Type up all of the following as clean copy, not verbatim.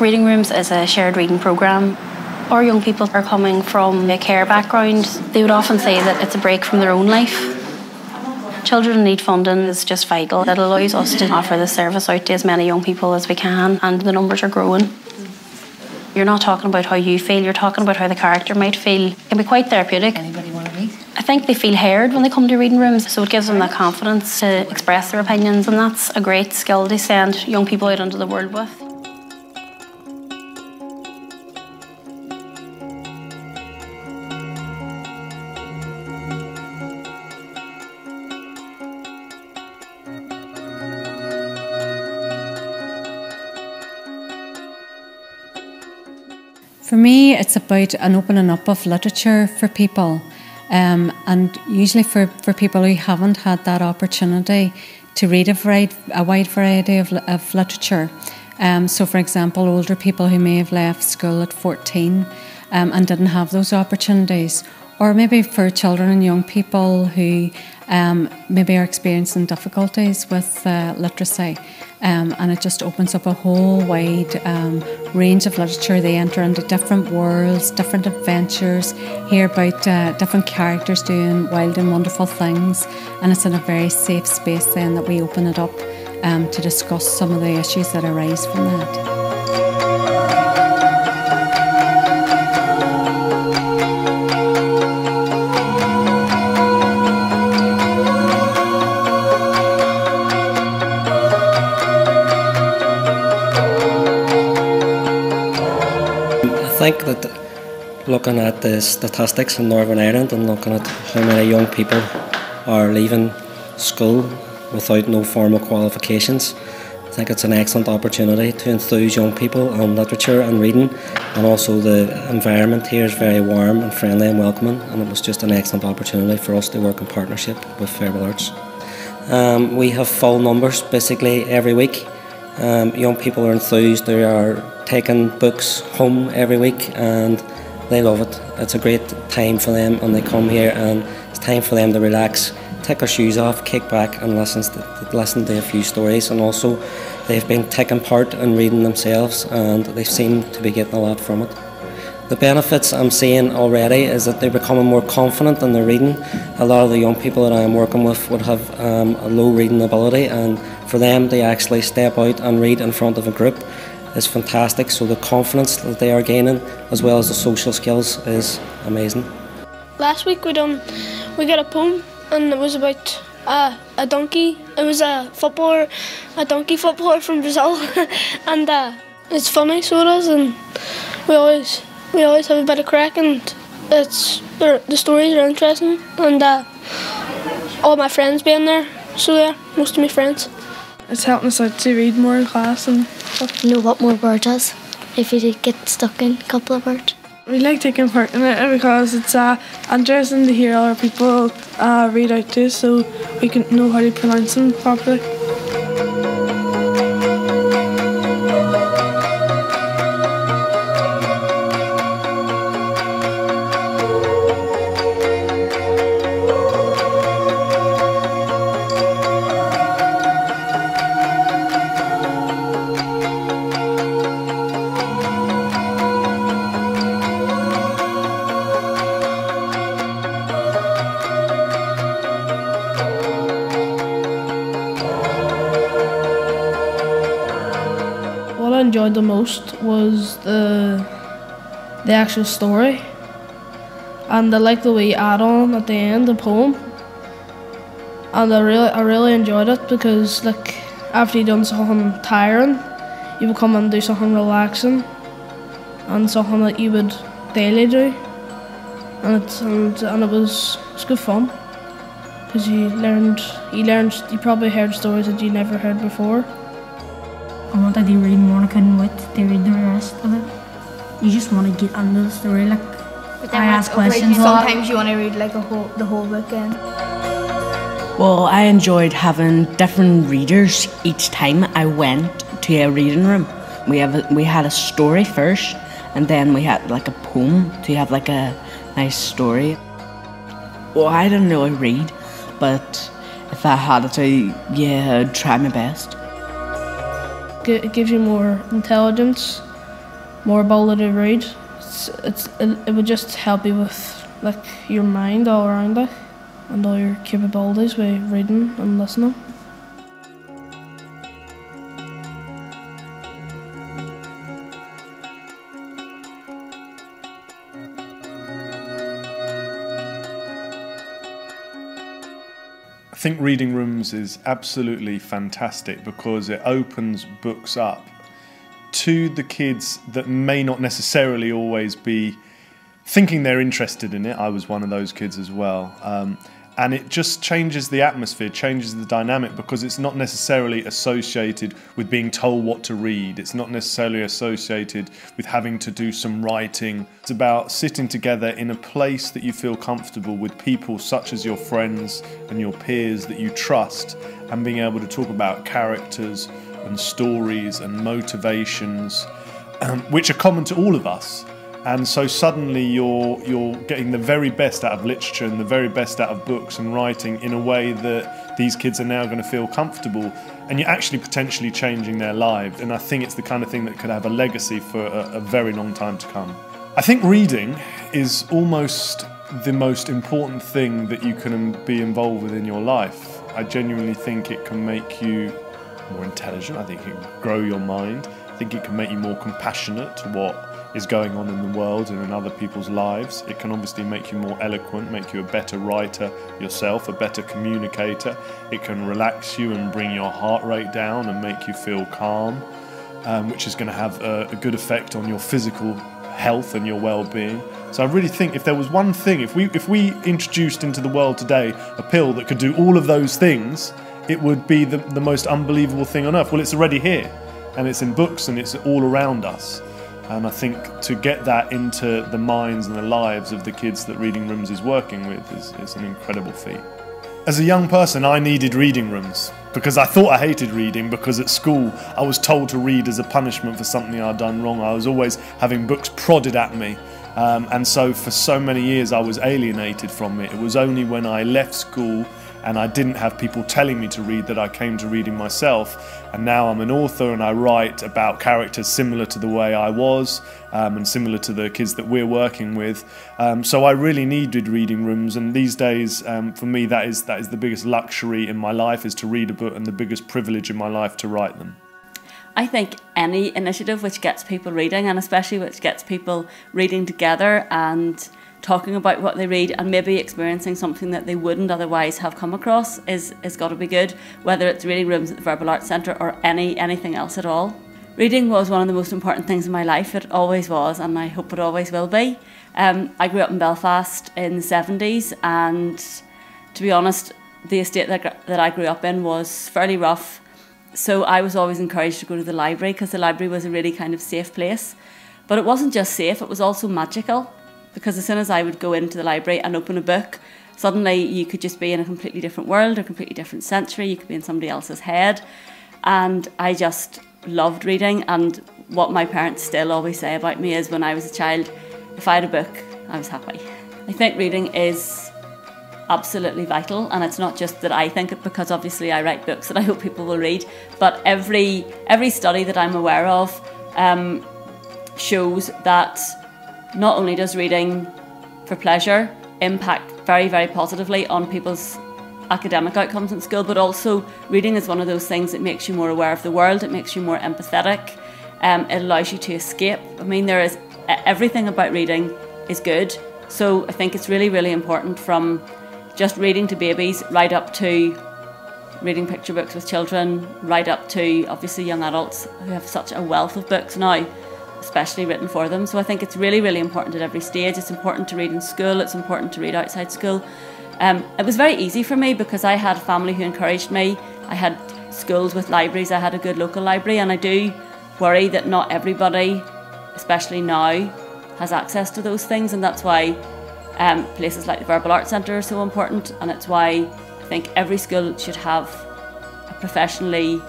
Reading Rooms is a shared reading programme. Our young people are coming from a care background. They would often say that it's a break from their own life. Children need funding is just vital. It allows us to offer this service out to as many young people as we can, and the numbers are growing. You're not talking about how you feel, you're talking about how the character might feel. It can be quite therapeutic. Anybody want to read? I think they feel heard when they come to Reading Rooms, so it gives them that confidence to express their opinions, and that's a great skill to send young people out into the world with. For me, it's about an opening up of literature for people, and usually for people who haven't had that opportunity to read a wide variety of literature. So, for example, older people who may have left school at 14 and didn't have those opportunities, or maybe for children and young people who maybe are experiencing difficulties with literacy. And it just opens up a whole wide range of literature. They enter into different worlds, different adventures, hear about different characters doing wild and wonderful things, and it's in a very safe space then that we open it up to discuss some of the issues that arise from that. I think that looking at the statistics in Northern Ireland and looking at how many young people are leaving school without no formal qualifications, I think it's an excellent opportunity to enthuse young people on literature and reading, and also the environment here is very warm and friendly and welcoming, and it was just an excellent opportunity for us to work in partnership with Faribault Arts. We have full numbers basically every week. Young people are enthused, they are taking books home every week and they love it. It's a great time for them, and they come here and it's time for them to relax, take their shoes off, kick back and listen to a few stories, and also they've been taking part in reading themselves and they seem to be getting a lot from it. The benefits I'm seeing already is that they're becoming more confident in their reading. A lot of the young people that I'm working with would have a low reading ability, and for them to actually step out and read in front of a group is fantastic. So the confidence that they are gaining, as well as the social skills, is amazing. Last week we got a poem, and it was about a donkey. It was a donkey footballer from Brazil, and it's funny, so it is, and we always have a bit of crack, and the stories are interesting, and all my friends being there, so yeah, most of my friends. It's helping us out to read more in class and stuff. Know what more words is, if you did get stuck in a couple of words. We like taking part in it because it's interesting to hear other people read out to us, so we can know how to pronounce them properly. What I enjoyed the most was the actual story, and I like the wee add-on at the end, the poem, and I really enjoyed it because, like, after you've done something tiring, you would come and do something relaxing and something that you would daily do, and it was good fun because you probably heard stories that you never heard before. I wanted to read more and I couldn't wait to read the rest of it. You just want to get into the story, like I ask questions a lot. Sometimes you want to read like the whole book in. Well, I enjoyed having different readers each time I went to a reading room. We had a story first, and then we had like a poem to have like a nice story. Well, I don't really read, but if I had to, yeah, I'd try my best. It gives you more intelligence more ability to read. It would just help you with like your mind all around it and all your capabilities with reading and listening. I think reading rooms is absolutely fantastic because it opens books up to the kids that may not necessarily always be thinking they're interested in it. I was one of those kids as well. And it just changes the atmosphere, changes the dynamic, because it's not necessarily associated with being told what to read. It's not necessarily associated with having to do some writing. It's about sitting together in a place that you feel comfortable with people such as your friends and your peers that you trust, and being able to talk about characters and stories and motivations, which are common to all of us. And so suddenly you're getting the very best out of literature and the very best out of books and writing in a way that these kids are now going to feel comfortable, and you're actually potentially changing their lives. And I think it's the kind of thing that could have a legacy for a very long time to come. I think reading is almost the most important thing that you can be involved with in your life. I genuinely think it can make you more intelligent. I think it can grow your mind. I think it can make you more compassionate to what is going on in the world and in other people's lives. It can obviously make you more eloquent, make you a better writer yourself, a better communicator. It can relax you and bring your heart rate down and make you feel calm, which is going to have a good effect on your physical health and your well-being. So I really think if there was one thing, if we introduced into the world today a pill that could do all of those things, it would be the most unbelievable thing on earth. Well, it's already here, and it's in books, and it's all around us. And I think to get that into the minds and the lives of the kids that Reading Rooms is working with is an incredible feat. As a young person, I needed reading rooms because I thought I hated reading, because at school I was told to read as a punishment for something I'd done wrong. I was always having books prodded at me, and so for so many years I was alienated from it. It was only when I left school and I didn't have people telling me to read that I came to reading myself. And now I'm an author and I write about characters similar to the way I was, and similar to the kids that we're working with. So I really needed reading rooms, and these days for me that is the biggest luxury in my life, is to read a book, and the biggest privilege in my life to write them. I think any initiative which gets people reading, and especially which gets people reading together and talking about what they read and maybe experiencing something that they wouldn't otherwise have come across, is got to be good, whether it's reading rooms at the Verbal Arts Centre or anything else at all. Reading was one of the most important things in my life. It always was, and I hope it always will be. I grew up in Belfast in the 70s, and to be honest, the estate that I grew up in was fairly rough. So I was always encouraged to go to the library, because the library was a really kind of safe place. But it wasn't just safe, it was also magical. Because as soon as I would go into the library and open a book, suddenly you could just be in a completely different world, a completely different century, you could be in somebody else's head. And I just loved reading, and what my parents still always say about me is, when I was a child, if I had a book, I was happy. I think reading is absolutely vital, and it's not just that I think it, because obviously I write books that I hope people will read, but every study that I'm aware of shows that not only does reading for pleasure impact very, very positively on people's academic outcomes in school, but also reading is one of those things that makes you more aware of the world, it makes you more empathetic, it allows you to escape. I mean, there is everything about reading is good, so I think it's really, really important, from just reading to babies right up to reading picture books with children, right up to obviously young adults who have such a wealth of books now, especially written for them. So I think it's really, really important at every stage. It's important to read in school, it's important to read outside school. It was very easy for me because I had a family who encouraged me. I had schools with libraries, I had a good local library, and I do worry that not everybody, especially now, has access to those things, and that's why places like the Verbal Arts Centre are so important, and it's why I think every school should have a professionally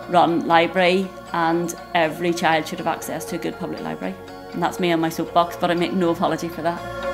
run library, and every child should have access to a good public library. And that's me on my soapbox, but I make no apology for that.